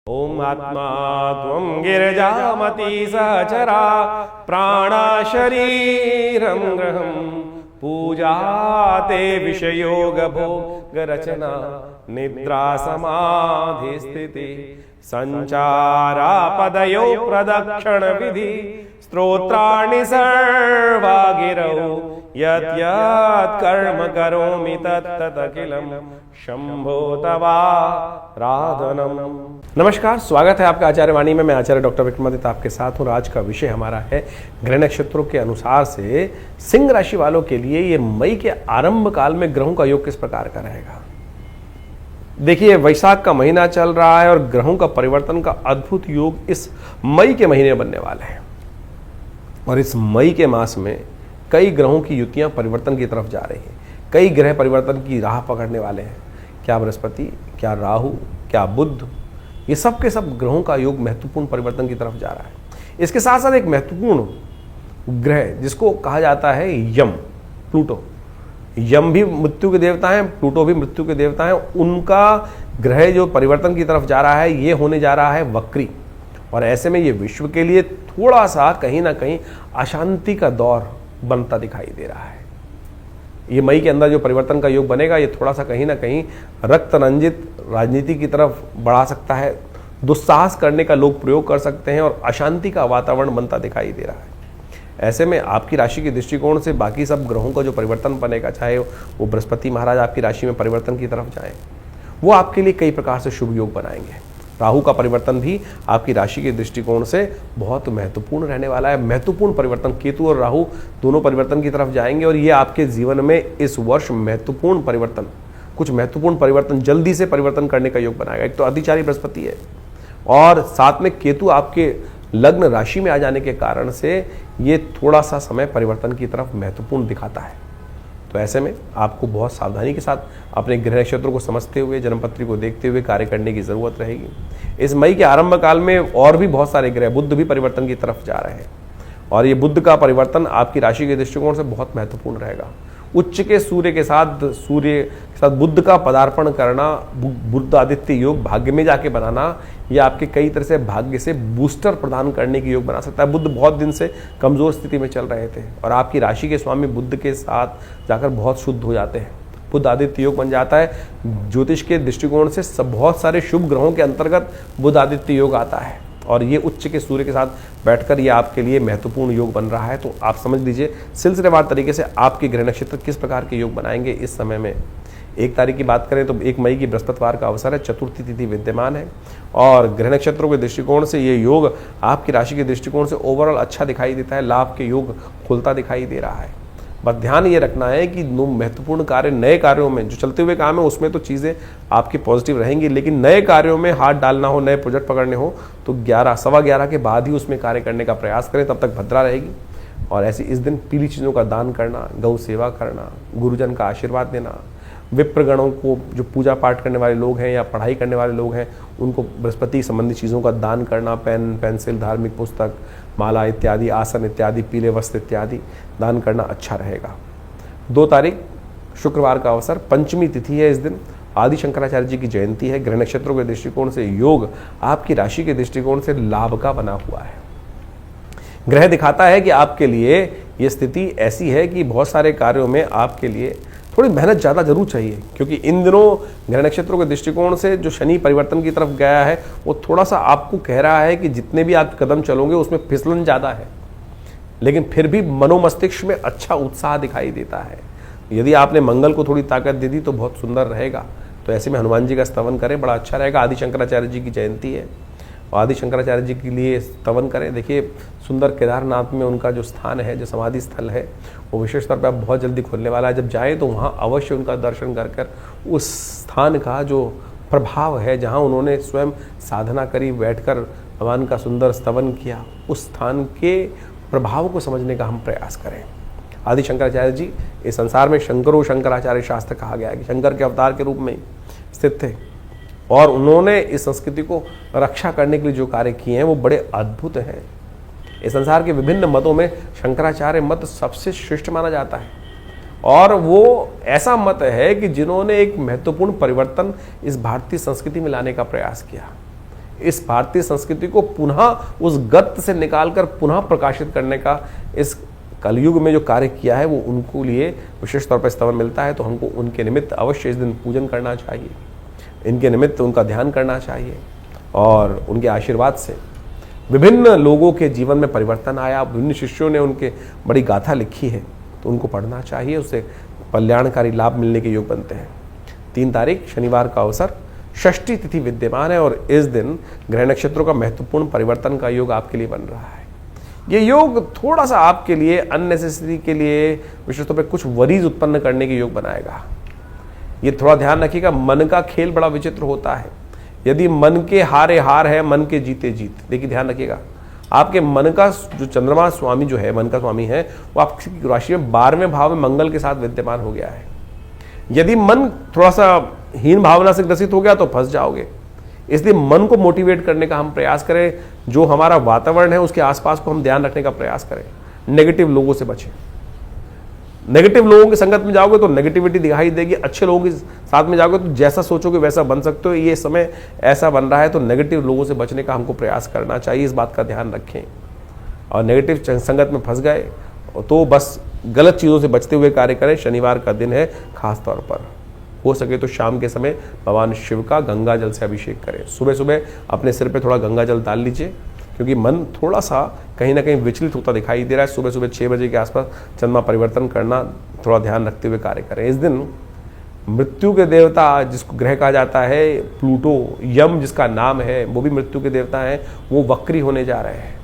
ओम आत्मा त्वं गिरिजामती सहचरा प्राणा शरीरं ग्रहं पूजा ते विषयोग भोग रचना निद्रा समाधि स्थिति संचारा पदयो प्रदक्षिण विधि स्तोत्राणि सर्वा गिरौ यत् यत् कर्म करोमि तत्तत् अखिलं शंभो तवाराधनम। नमस्कार, स्वागत है आपका आचार्य वाणी में। मैं आचार्य डॉक्टर विक्रमादित्य आपके साथ हूँ। आज का विषय हमारा है ग्रह नक्षत्रों के अनुसार से सिंह राशि वालों के लिए ये मई के आरंभ काल में ग्रहों का योग किस प्रकार का रहेगा। देखिए, वैशाख का महीना चल रहा है और ग्रहों का परिवर्तन का अद्भुत योग इस मई के महीने में बनने वाले हैं। और इस मई के मास में कई ग्रहों की युतियां परिवर्तन की तरफ जा रही हैं। कई ग्रह परिवर्तन की राह पकड़ने वाले हैं। क्या बृहस्पति, क्या राहु, क्या बुध, ये सब के सब ग्रहों का योग महत्वपूर्ण परिवर्तन की तरफ जा रहा है। इसके साथ साथ एक महत्वपूर्ण ग्रह जिसको कहा जाता है यम, प्लूटो। यम भी मृत्यु के देवता हैं, प्लूटो भी मृत्यु के देवता हैं। उनका ग्रह जो परिवर्तन की तरफ जा रहा है ये होने जा रहा है वक्री। और ऐसे में ये विश्व के लिए थोड़ा सा कहीं ना कहीं अशांति का दौर बनता दिखाई दे रहा है। ये मई के अंदर जो परिवर्तन का योग बनेगा ये थोड़ा सा कहीं ना कहीं रक्त रंजित राजनीति की तरफ बढ़ा सकता है। दुस्साहस करने का लोग प्रयोग कर सकते हैं और अशांति का वातावरण बनता दिखाई दे रहा है। ऐसे में आपकी राशि के दृष्टिकोण से बाकी सब ग्रहों का जो परिवर्तन बनेगा, चाहे वो बृहस्पति महाराज आपकी राशि में परिवर्तन की तरफ जाएं, वो आपके लिए कई प्रकार से शुभ योग बनाएंगे। राहु का परिवर्तन भी आपकी राशि के दृष्टिकोण से बहुत महत्वपूर्ण रहने वाला है। महत्वपूर्ण परिवर्तन, केतु और राहु दोनों परिवर्तन की तरफ जाएंगे और ये आपके जीवन में इस वर्ष महत्वपूर्ण परिवर्तन, कुछ महत्वपूर्ण परिवर्तन, जल्दी से परिवर्तन करने का योग बनाएगा। एक तो अधिचारी बृहस्पति है और साथ में केतु आपके लग्न राशि में आ जाने के कारण से ये थोड़ा सा समय परिवर्तन की तरफ महत्वपूर्ण दिखाता है। तो ऐसे में आपको बहुत सावधानी के साथ अपने ग्रह नक्षत्रों को समझते हुए, जन्मपत्री को देखते हुए कार्य करने की जरूरत रहेगी। इस मई के आरंभ काल में और भी बहुत सारे ग्रह, बुध भी परिवर्तन की तरफ जा रहे हैं और ये बुध का परिवर्तन आपकी राशि के दृष्टिकोण से बहुत महत्वपूर्ण रहेगा। उच्च के सूर्य के साथ बुध का पदार्पण करना, बुध आदित्य योग भाग्य में जाके बनाना, यह आपके कई तरह से भाग्य से बूस्टर प्रदान करने की योग बना सकता है। बुध बहुत दिन से कमजोर स्थिति में चल रहे थे और आपकी राशि के स्वामी बुध के साथ जाकर बहुत शुद्ध हो जाते हैं। बुध आदित्य योग बन जाता है। ज्योतिष के दृष्टिकोण से बहुत सारे शुभ ग्रहों के अंतर्गत बुध आदित्य योग आता है और ये उच्च के सूर्य के साथ बैठकर ये आपके लिए महत्वपूर्ण योग बन रहा है। तो आप समझ लीजिए सिलसिलेवार तरीके से आपके ग्रह नक्षत्र किस प्रकार के योग बनाएंगे इस समय में। 1 तारीख की बात करें तो 1 मई की बृहस्पतिवार का अवसर है, चतुर्थी तिथि विद्यमान है और ग्रह नक्षत्रों के दृष्टिकोण से ये योग आपकी राशि के दृष्टिकोण से ओवरऑल अच्छा दिखाई देता है। लाभ के योग खुलता दिखाई दे रहा है। बस ध्यान ये रखना है कि महत्वपूर्ण कार्य, नए कार्यों में जो चलते हुए काम है उसमें तो चीज़ें आपकी पॉजिटिव रहेंगी, लेकिन नए कार्यों में हाथ डालना हो, नए प्रोजेक्ट पकड़ने हो तो 11-11:15 के बाद ही उसमें कार्य करने का प्रयास करें, तब तक भद्रा रहेगी। और ऐसे इस दिन पीली चीज़ों का दान करना, गौ सेवा करना, गुरुजन का आशीर्वाद देना, विप्रगणों को, जो पूजा पाठ करने वाले लोग हैं या पढ़ाई करने वाले लोग हैं, उनको बृहस्पति संबंधी चीज़ों का दान करना, पेन, पेंसिल, धार्मिक पुस्तक, माला इत्यादि, आसन इत्यादि, पीले वस्त्र इत्यादि दान करना अच्छा रहेगा। 2 तारीख शुक्रवार का अवसर, पंचमी तिथि है। इस दिन आदि शंकराचार्य जी की जयंती है। ग्रह नक्षत्रों के दृष्टिकोण से योग आपकी राशि के दृष्टिकोण से लाभ का बना हुआ है। ग्रह दिखाता है कि आपके लिए ये स्थिति ऐसी है कि बहुत सारे कार्यों में आपके लिए थोड़ी मेहनत ज़्यादा जरूर चाहिए, क्योंकि इन दिनों ग्रह नक्षत्रों के दृष्टिकोण से जो शनि परिवर्तन की तरफ गया है वो थोड़ा सा आपको कह रहा है कि जितने भी आप कदम चलोगे उसमें फिसलन ज़्यादा है, लेकिन फिर भी मनोमस्तिष्क में अच्छा उत्साह दिखाई देता है। यदि आपने मंगल को थोड़ी ताकत दे दी तो बहुत सुंदर रहेगा। तो ऐसे में हनुमान जी का स्तवन करें, बड़ा अच्छा रहेगा। आदि शंकराचार्य जी की जयंती है और आदि शंकराचार्य जी के लिए स्तवन करें। देखिए, सुंदर केदारनाथ में उनका जो स्थान है, जो समाधि स्थल है, वो विशेष तौर पर बहुत जल्दी खुलने वाला है। जब जाएं तो वहाँ अवश्य उनका दर्शन कर उस स्थान का जो प्रभाव है, जहाँ उन्होंने स्वयं साधना करी, बैठकर भगवान का सुंदर स्तवन किया, उस स्थान के प्रभाव को समझने का हम प्रयास करें। आदि शंकराचार्य जी इस संसार में शंकरो शंकराचार्य शास्त्र कहा गया है कि शंकर के अवतार के रूप में स्थित थे और उन्होंने इस संस्कृति को रक्षा करने के लिए जो कार्य किए हैं वो बड़े अद्भुत हैं। इस संसार के विभिन्न मतों में शंकराचार्य मत सबसे श्रेष्ठ माना जाता है और वो ऐसा मत है कि जिन्होंने एक महत्वपूर्ण परिवर्तन इस भारतीय संस्कृति में लाने का प्रयास किया। इस भारतीय संस्कृति को पुनः उस गर्त से निकालकर पुनः प्रकाशित करने का इस कलयुग में जो कार्य किया है वो उनको लिए विशेष तौर पर स्तवन मिलता है। तो हमको उनके निमित्त अवश्य इस दिन पूजन करना चाहिए, इनके निमित्त उनका ध्यान करना चाहिए और उनके आशीर्वाद से विभिन्न लोगों के जीवन में परिवर्तन आया। विभिन्न शिष्यों ने उनके बड़ी गाथा लिखी है तो उनको पढ़ना चाहिए, उससे कल्याणकारी लाभ मिलने के योग बनते हैं। 3 तारीख शनिवार का अवसर, षष्ठी तिथि विद्यमान है और इस दिन ग्रह नक्षत्रों का महत्वपूर्ण परिवर्तन का योग आपके लिए बन रहा है। ये योग थोड़ा सा आपके लिए अननेसेसरी के लिए विशेष तौर पर कुछ वरीज उत्पन्न करने के योग बनाएगा। ये थोड़ा ध्यान रखिएगा, मन का खेल बड़ा विचित्र होता है। यदि मन के हारे हार है, मन के जीते जीत। देखिए ध्यान रखिएगा, आपके मन का जो चंद्रमा स्वामी जो है, मन का स्वामी है, वो आपकी राशि में 12वें भाव में मंगल के साथ विद्यमान हो गया है। यदि मन थोड़ा सा हीन भावना से ग्रसित हो गया तो फंस जाओगे। इसलिए मन को मोटिवेट करने का हम प्रयास करें, जो हमारा वातावरण है उसके आसपास को हम ध्यान रखने का प्रयास करें। नेगेटिव लोगों से बचें। नेगेटिव लोगों की संगत में जाओगे तो नेगेटिविटी दिखाई देगी, अच्छे लोगों के साथ में जाओगे तो जैसा सोचोगे वैसा बन सकते हो। ये समय ऐसा बन रहा है तो नेगेटिव लोगों से बचने का हमको प्रयास करना चाहिए, इस बात का ध्यान रखें। और नेगेटिव संगत में फंस गए तो बस गलत चीज़ों से बचते हुए कार्य करें। शनिवार का दिन है, खास तौर पर हो सके तो शाम के समय भगवान शिव का गंगा जल से अभिषेक करें। सुबह सुबह अपने सिर पे थोड़ा गंगा जल डाल लीजिए, क्योंकि मन थोड़ा सा कहीं ना कहीं विचलित होता दिखाई दे रहा है। सुबह सुबह 6 बजे के आसपास चंद्रमा परिवर्तन करना, थोड़ा ध्यान रखते हुए कार्य करें। इस दिन मृत्यु के देवता जिसको ग्रह कहा जाता है, प्लूटो, यम जिसका नाम है, वो भी मृत्यु के देवता हैं, वो वक्री होने जा रहे हैं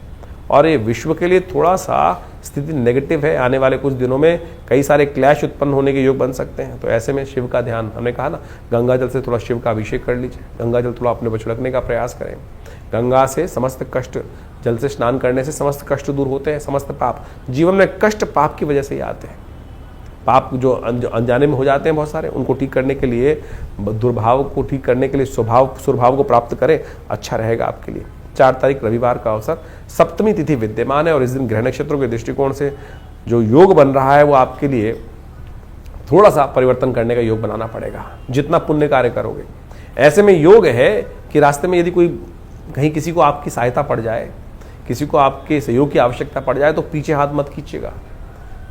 और ये विश्व के लिए थोड़ा सा स्थिति नेगेटिव है। आने वाले कुछ दिनों में कई सारे क्लैश उत्पन्न होने के योग बन सकते हैं। तो ऐसे में शिव का ध्यान, हमने कहा ना, गंगा जल से थोड़ा शिव का अभिषेक कर लीजिए। गंगा जल थोड़ा अपने पर छिड़कने का प्रयास करें। गंगा से समस्त कष्ट, जल से स्नान करने से समस्त कष्ट दूर होते हैं। समस्त पाप, जीवन में कष्ट पाप की वजह से ही आते हैं। पाप जो अनजाने में हो जाते हैं बहुत सारे, उनको ठीक करने के लिए, दुर्भाव को ठीक करने के लिए सुभाव को प्राप्त करें, अच्छा रहेगा आपके लिए। 4 तारीख रविवार का अवसर, सप्तमी तिथि विद्यमान है और इस दिन ग्रह नक्षत्रों के दृष्टिकोण से जो योग बन रहा है वो आपके लिए थोड़ा सा परिवर्तन करने का योग बनाना पड़ेगा, जितना पुण्य कार्य करोगे। ऐसे में योग है कि रास्ते में यदि कोई कहीं किसी को आपकी सहायता पड़ जाए, किसी को आपके सहयोग की आवश्यकता पड़ जाए तो पीछे हाथ मत खींचिएगा।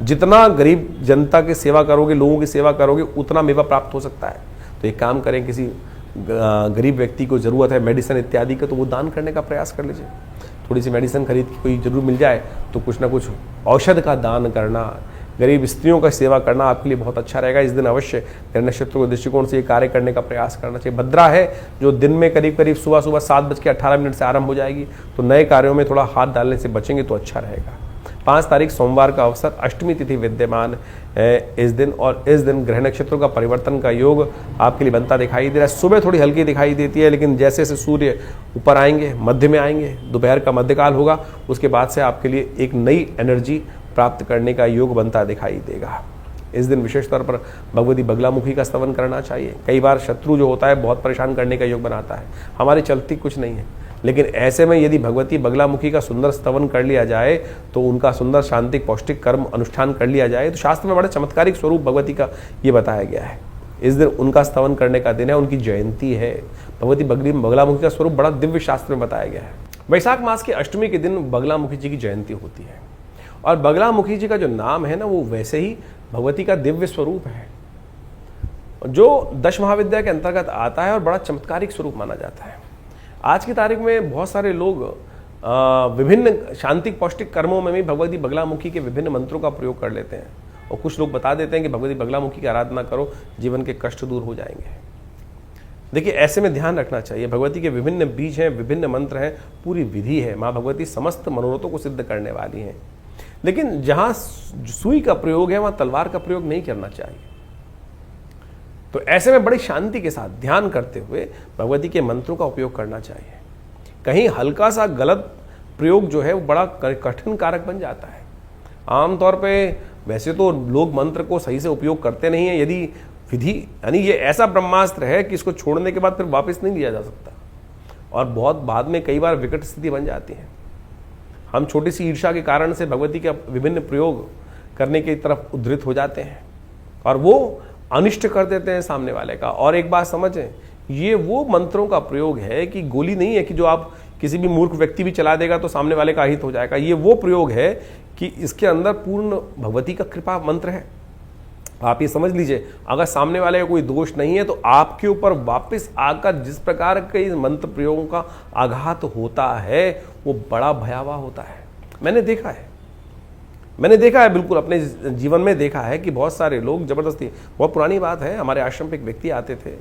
जितना गरीब जनता की सेवा करोगे, लोगों की सेवा करोगे, उतना मेवा प्राप्त हो सकता है। तो एक काम करें, किसी गरीब व्यक्ति को ज़रूरत है मेडिसिन इत्यादि का, तो वो दान करने का प्रयास कर लीजिए। थोड़ी सी मेडिसिन खरीद के कोई जरूर मिल जाए तो कुछ ना कुछ औषध का दान करना, गरीब स्त्रियों का सेवा करना आपके लिए बहुत अच्छा रहेगा। इस दिन अवश्य ग्रह नक्षत्रों के दृष्टिकोण से ये कार्य करने का प्रयास करना चाहिए। भद्रा है जो दिन में करीब करीब सुबह 7:18 से आरंभ हो जाएगी, तो नए कार्यों में थोड़ा हाथ डालने से बचेंगे तो अच्छा रहेगा। 5 तारीख सोमवार का अवसर, अष्टमी तिथि विद्यमान है इस दिन और इस दिन ग्रह नक्षत्रों का परिवर्तन का योग आपके लिए बनता दिखाई दे रहा है। सुबह थोड़ी हल्की दिखाई देती है, लेकिन जैसे जैसे सूर्य ऊपर आएंगे, मध्य में आएंगे, दोपहर का मध्यकाल होगा, उसके बाद से आपके लिए एक नई एनर्जी प्राप्त करने का योग बनता दिखाई देगा। इस दिन विशेष तौर पर भगवती बगलामुखी का स्तवन करना चाहिए। कई बार शत्रु जो होता है बहुत परेशान करने का योग बनाता है, हमारी चलती कुछ नहीं है, लेकिन ऐसे में यदि भगवती बगलामुखी का सुंदर स्तवन कर लिया जाए, तो उनका सुंदर शांतिक पौष्टिक कर्म अनुष्ठान कर लिया जाए, तो शास्त्र में बड़े चमत्कारिक स्वरूप भगवती का ये बताया गया है। इस दिन उनका स्तवन करने का दिन है, उनकी जयंती है। भगवती बगलामुखी का स्वरूप बड़ा दिव्य शास्त्र में बताया गया है। वैशाख मास की अष्टमी के दिन बगलामुखी जी की जयंती होती है और बगलामुखी जी का जो नाम है ना, वो वैसे ही भगवती का दिव्य स्वरूप है जो 10 महाविद्या के अंतर्गत आता है और बड़ा चमत्कारिक स्वरूप माना जाता है। आज की तारीख में बहुत सारे लोग विभिन्न शांतिक पौष्टिक कर्मों में भी भगवती बगलामुखी के विभिन्न मंत्रों का प्रयोग कर लेते हैं और कुछ लोग बता देते हैं कि भगवती बगलामुखी की आराधना करो, जीवन के कष्ट दूर हो जाएंगे। देखिए, ऐसे में ध्यान रखना चाहिए, भगवती के विभिन्न बीज हैं, विभिन्न मंत्र हैं, पूरी विधि है। माँ भगवती समस्त मनोरथों को सिद्ध करने वाली हैं, लेकिन जहां सुई का प्रयोग है वहां तलवार का प्रयोग नहीं करना चाहिए। तो ऐसे में बड़ी शांति के साथ ध्यान करते हुए भगवती के मंत्रों का उपयोग करना चाहिए। कहीं हल्का सा गलत प्रयोग जो है वो बड़ा कठिन कारक बन जाता है। आमतौर पे वैसे तो लोग मंत्र को सही से उपयोग करते नहीं है, यदि विधि यानी ये ऐसा ब्रह्मास्त्र है कि इसको छोड़ने के बाद फिर वापस नहीं लिया जा सकता और बहुत बाद में कई बार विकट स्थिति बन जाती है। हम छोटी सी ईर्ष्या के कारण से भगवती का विभिन्न प्रयोग करने की तरफ उद्धृत हो जाते हैं और वो अनिष्ट कर देते हैं सामने वाले का। और एक बात समझें, ये वो मंत्रों का प्रयोग है कि गोली नहीं है कि जो आप किसी भी मूर्ख व्यक्ति भी चला देगा तो सामने वाले का अहित हो जाएगा। ये वो प्रयोग है कि इसके अंदर पूर्ण भगवती का कृपा मंत्र है। आप ये समझ लीजिए, अगर सामने वाले का कोई दोष नहीं है तो आपके ऊपर वापस आकर जिस प्रकार के मंत्र प्रयोगों का आघात होता है वो बड़ा भयावह होता है। मैंने देखा है, बिल्कुल अपने जीवन में देखा है कि बहुत सारे लोग जबरदस्ती, बहुत पुरानी बात है, हमारे आश्रम पे एक व्यक्ति आते थे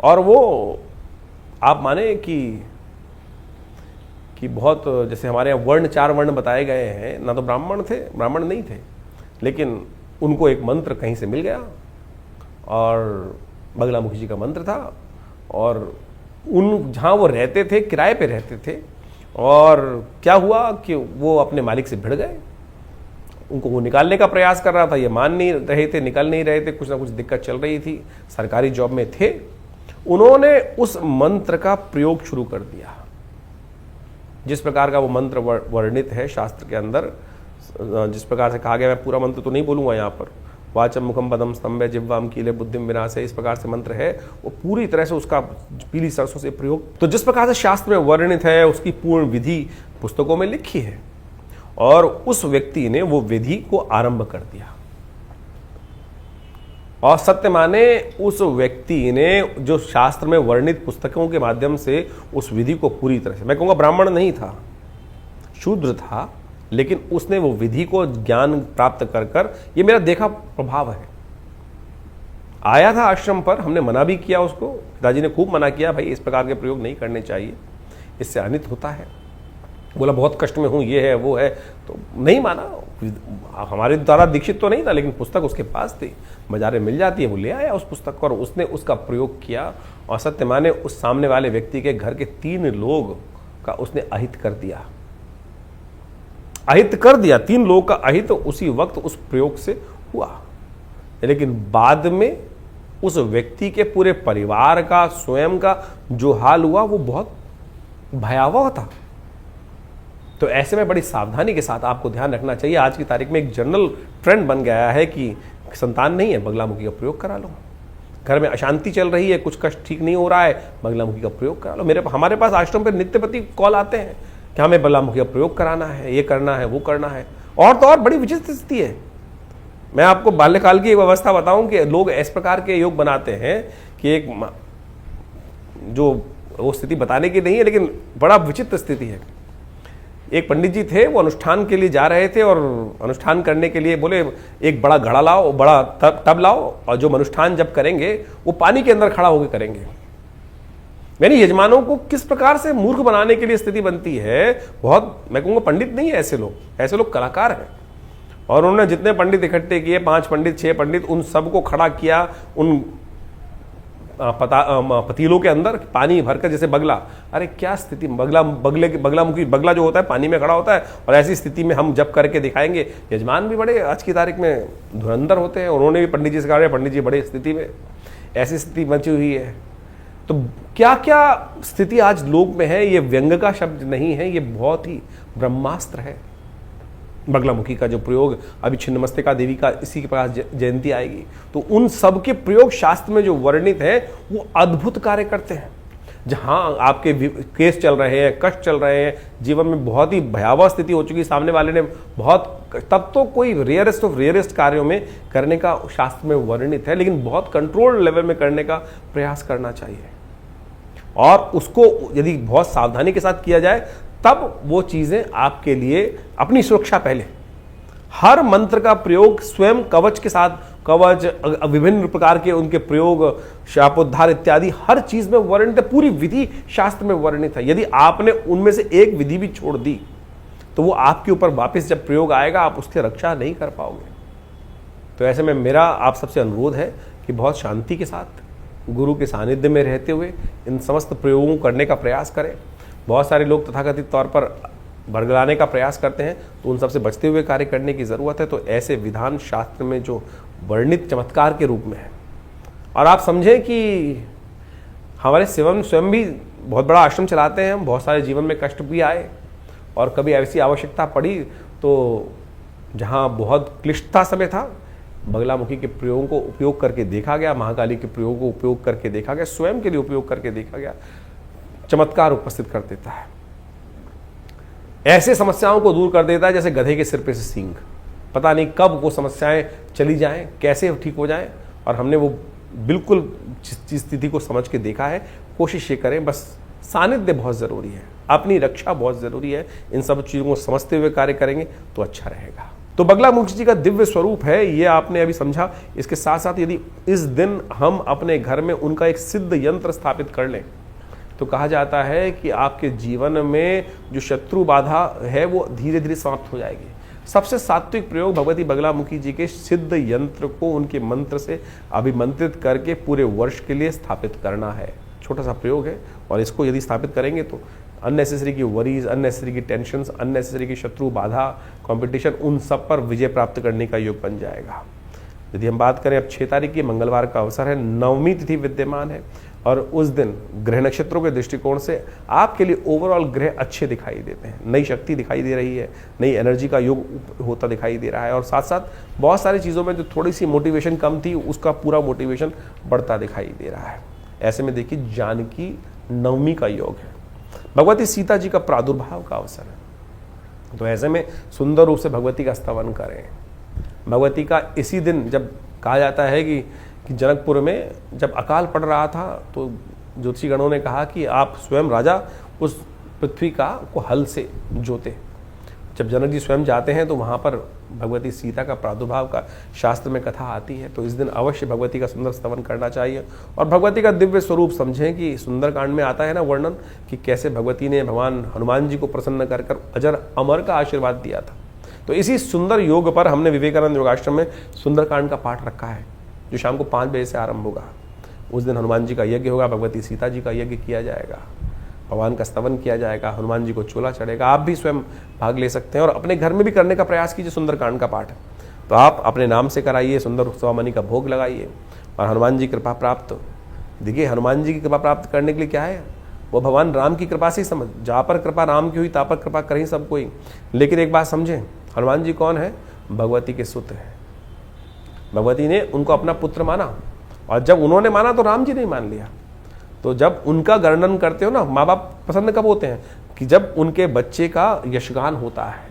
और वो आप माने कि बहुत, जैसे हमारे यहाँ वर्ण 4 वर्ण बताए गए हैं, ना तो ब्राह्मण नहीं थे, लेकिन उनको एक मंत्र कहीं से मिल गया और बगलामुखी जी का मंत्र था और जहाँ वो रहते थे किराए पे रहते थे और क्या हुआ कि वो अपने मालिक से भिड़ गए। उनको वो निकालने का प्रयास कर रहा था, ये मान नहीं रहे थे, निकल नहीं रहे थे, कुछ ना कुछ दिक्कत चल रही थी, सरकारी जॉब में थे। उन्होंने उस मंत्र का प्रयोग शुरू कर दिया, जिस प्रकार का वो मंत्र वर्णित है शास्त्र के अंदर, जिस प्रकार से कहा गया, मैं पूरा मंत्र तो नहीं बोलूंगा यहाँ पर, वाचम मुखम पदम स्तंभे जिह्वाम कीले बुद्धिम विनाशे, इस प्रकार से मंत्र है, वो पूरी तरह से उसका पीली सरसों से प्रयोग, तो जिस प्रकार से शास्त्र में वर्णित है उसकी पूर्ण विधि पुस्तकों में लिखी है और उस व्यक्ति ने वो विधि को आरंभ कर दिया। और सत्य माने उस व्यक्ति ने जो शास्त्र में वर्णित पुस्तकों के माध्यम से उस विधि को पूरी तरह से, मैं कहूँगा ब्राह्मण नहीं था, शूद्र था, लेकिन उसने वो विधि को ज्ञान प्राप्त कर ये मेरा देखा प्रभाव है। आया था आश्रम पर, हमने मना भी किया उसको, पिताजी ने खूब मना किया, भाई इस प्रकार के प्रयोग नहीं करने चाहिए, इससे अनित होता है। बोला बहुत कष्ट में हूँ, ये है वो है, तो नहीं माना। हमारे द्वारा दीक्षित तो नहीं था, लेकिन पुस्तक उसके पास थी, बाजार में मिल जाती है, वो ले आया उस पुस्तक को और उसने उसका प्रयोग किया और सत्य माने उस सामने वाले व्यक्ति के घर के 3 लोग का उसने अहित कर दिया, 3 लोगों का अहित उसी वक्त उस प्रयोग से हुआ। लेकिन बाद में उस व्यक्ति के पूरे परिवार का, स्वयं का जो हाल हुआ वो बहुत भयावह था। तो ऐसे में बड़ी सावधानी के साथ आपको ध्यान रखना चाहिए। आज की तारीख में एक जनरल ट्रेंड बन गया है कि संतान नहीं है, बगलामुखी का प्रयोग करा लो। घर में अशांति चल रही है, कुछ कष्ट ठीक नहीं हो रहा है, बगलामुखी का प्रयोग करा लो। हमारे पास आश्रम पर नित्यप्रति कॉल आते हैं कि हमें बगलामुखी का प्रयोग कराना है, ये करना है, वो करना है। और तो और बड़ी विचित्र स्थिति है। मैं आपको बाल्यकाल की एक व्यवस्था बताऊं कि लोग इस प्रकार के योग बनाते हैं कि एक जो वो स्थिति बताने की नहीं है, लेकिन बड़ा विचित्र स्थिति है। एक पंडित जी थे, वो अनुष्ठान के लिए जा रहे थे और अनुष्ठान करने के लिए बोले एक बड़ा घड़ा लाओ, बड़ा टब लाओ और जो अनुष्ठान जब करेंगे वो पानी के अंदर खड़ा होकर करेंगे। यानी यजमानों को किस प्रकार से मूर्ख बनाने के लिए स्थिति बनती है। बहुत, मैं कहूँगा पंडित नहीं है ऐसे लोग कलाकार हैं। और उन्होंने जितने पंडित इकट्ठे किए, 5 पंडित 6 पंडित, उन सबको खड़ा किया उन पतीलों के अंदर पानी भरकर, जैसे बगला। अरे क्या स्थिति, बगला जो होता है पानी में खड़ा होता है और ऐसी स्थिति में हम जब करके दिखाएंगे। यजमान भी बड़े आज की तारीख में धुरंधर होते हैं, उन्होंने भी पंडित जी से कहा, पंडित जी बड़े स्थिति में, ऐसी स्थिति बची हुई है। तो क्या क्या स्थिति आज लोक में है, ये व्यंग का शब्द नहीं है, ये बहुत ही ब्रह्मास्त्र है। बगलामुखी का जो प्रयोग, अभी छिन्नमस्तिका देवी का इसी के पास जयंती आएगी, तो उन सब के प्रयोग शास्त्र में जो वर्णित है वो अद्भुत कार्य करते हैं। जहां आपके केस चल रहे हैं, कष्ट चल रहे हैं, जीवन में बहुत ही भयावह स्थिति हो चुकी, सामने वाले ने बहुत, तब तो कोई रेयरेस्ट ऑफ रेयरेस्ट कार्यों में करने का शास्त्र में वर्णित है, लेकिन बहुत कंट्रोल लेवल में करने का प्रयास करना चाहिए। और उसको यदि बहुत सावधानी के साथ किया जाए तब वो चीजें आपके लिए, अपनी सुरक्षा पहले, हर मंत्र का प्रयोग स्वयं कवच के साथ, कवच विभिन्न प्रकार के उनके प्रयोग, शापोद्धार इत्यादि हर चीज में वर्णित है, पूरी विधि शास्त्र में वर्णित है। यदि आपने उनमें से एक विधि भी छोड़ दी तो वो आपके ऊपर वापस जब प्रयोग आएगा आप उसकी रक्षा नहीं कर पाओगे। तो ऐसे में मेरा आप सबसे अनुरोध है कि बहुत शांति के साथ गुरु के सानिध्य में रहते हुए इन समस्त प्रयोगों को करने का प्रयास करें। बहुत सारे लोग तथाकथित तौर पर बरगलाने का प्रयास करते हैं, तो उन सबसे बचते हुए कार्य करने की ज़रूरत है। तो ऐसे विधान शास्त्र में जो वर्णित चमत्कार के रूप में है, और आप समझें कि हमारे स्वयं भी बहुत बड़ा आश्रम चलाते हैं, हम बहुत सारे जीवन में कष्ट भी आए और कभी ऐसी आवश्यकता पड़ी तो जहाँ बहुत क्लिष्टता समय था, बगलामुखी के प्रयोगों को उपयोग करके देखा गया, महाकाली के प्रयोग को उपयोग करके देखा गया, स्वयं के लिए उपयोग करके देखा गया, चमत्कार उपस्थित कर देता है। ऐसे समस्याओं को दूर कर देता है जैसे गधे के सिर पे से सींग। पता नहीं कब वो समस्याएं चली जाएं, कैसे ठीक हो जाएं, और हमने वो बिल्कुल स्थिति को समझ के देखा है। कोशिश ये करें, बस सानिध्य बहुत ज़रूरी है, अपनी रक्षा बहुत ज़रूरी है। इन सब चीज़ों को समझते हुए कार्य करेंगे तो अच्छा रहेगा। तो बगलामुखी जी का दिव्य स्वरूप है, ये आपने अभी समझा। इसके साथ साथ यदि इस दिन हम अपने घर में उनका एक सिद्ध यंत्र स्थापित कर लें तो कहा जाता है कि आपके जीवन में जो शत्रु बाधा है वो धीरे धीरे समाप्त हो जाएगी। सबसे सात्विक प्रयोग भगवती बगलामुखी जी के सिद्ध यंत्र को उनके मंत्र से अभिमंत्रित करके पूरे वर्ष के लिए स्थापित करना है। छोटा सा प्रयोग है, और इसको यदि स्थापित करेंगे तो अननेसेसरी की वरीज, अननेसेसरी की टेंशन्स, अननेसेसरी की शत्रु बाधा, कंपटीशन, उन सब पर विजय प्राप्त करने का योग बन जाएगा। यदि हम बात करें, अब 6 तारीख की मंगलवार का अवसर है, 9वीं तिथि विद्यमान है, और उस दिन ग्रह नक्षत्रों के दृष्टिकोण से आपके लिए ओवरऑल ग्रह अच्छे दिखाई देते हैं। नई शक्ति दिखाई दे रही है, नई एनर्जी का योग होता दिखाई दे रहा है, और साथ साथ बहुत सारी चीज़ों में जो थोड़ी सी मोटिवेशन कम थी उसका पूरा मोटिवेशन बढ़ता दिखाई दे रहा है। ऐसे में देखिए, जानकी नवमी का योग है, भगवती सीता जी का प्रादुर्भाव का अवसर है। तो ऐसे में सुंदर रूप से भगवती का स्तवन करें। भगवती का इसी दिन, जब कहा जाता है कि जनकपुर में जब अकाल पड़ रहा था तो ज्योतिषीगणों ने कहा कि आप स्वयं राजा उस पृथ्वी को हल से जोते। जब जनक जी स्वयं जाते हैं तो वहाँ पर भगवती सीता का प्रादुर्भाव का शास्त्र में कथा आती है। तो इस दिन अवश्य भगवती का सुंदर स्तवन करना चाहिए, और भगवती का दिव्य स्वरूप समझें कि सुंदरकांड में आता है ना वर्णन कि कैसे भगवती ने भगवान हनुमान जी को प्रसन्न कर कर अजर अमर का आशीर्वाद दिया था। तो इसी सुंदर योग पर हमने विवेकानंद योगाश्रम में सुंदरकांड का पाठ रखा है, जो शाम को 5 बजे से आरंभ होगा। उस दिन हनुमान जी का यज्ञ होगा, भगवती सीता जी का यज्ञ किया जाएगा, भगवान का स्तवन किया जाएगा, हनुमान जी को चोला चढ़ेगा। आप भी स्वयं भाग ले सकते हैं और अपने घर में भी करने का प्रयास कीजिए। सुंदरकांड का पाठ तो आप अपने नाम से कराइए, सुंदर स्वामनी का भोग लगाइए, और हनुमान जी कृपा प्राप्त। देखिए, हनुमान जी की कृपा प्राप्त करने के लिए क्या है, वो भगवान राम की कृपा से ही समझ, जहाँ पर कृपा राम की हुई ता पर कृपा करें सब कोई। लेकिन एक बात समझें, हनुमान जी कौन है? भगवती के सुत हैं। भगवती ने उनको अपना पुत्र माना, और जब उन्होंने माना तो राम जी ने मान लिया। तो जब उनका वर्णन करते हो ना, माँ बाप प्रसन्न कब होते हैं? कि जब उनके बच्चे का यशगान होता है।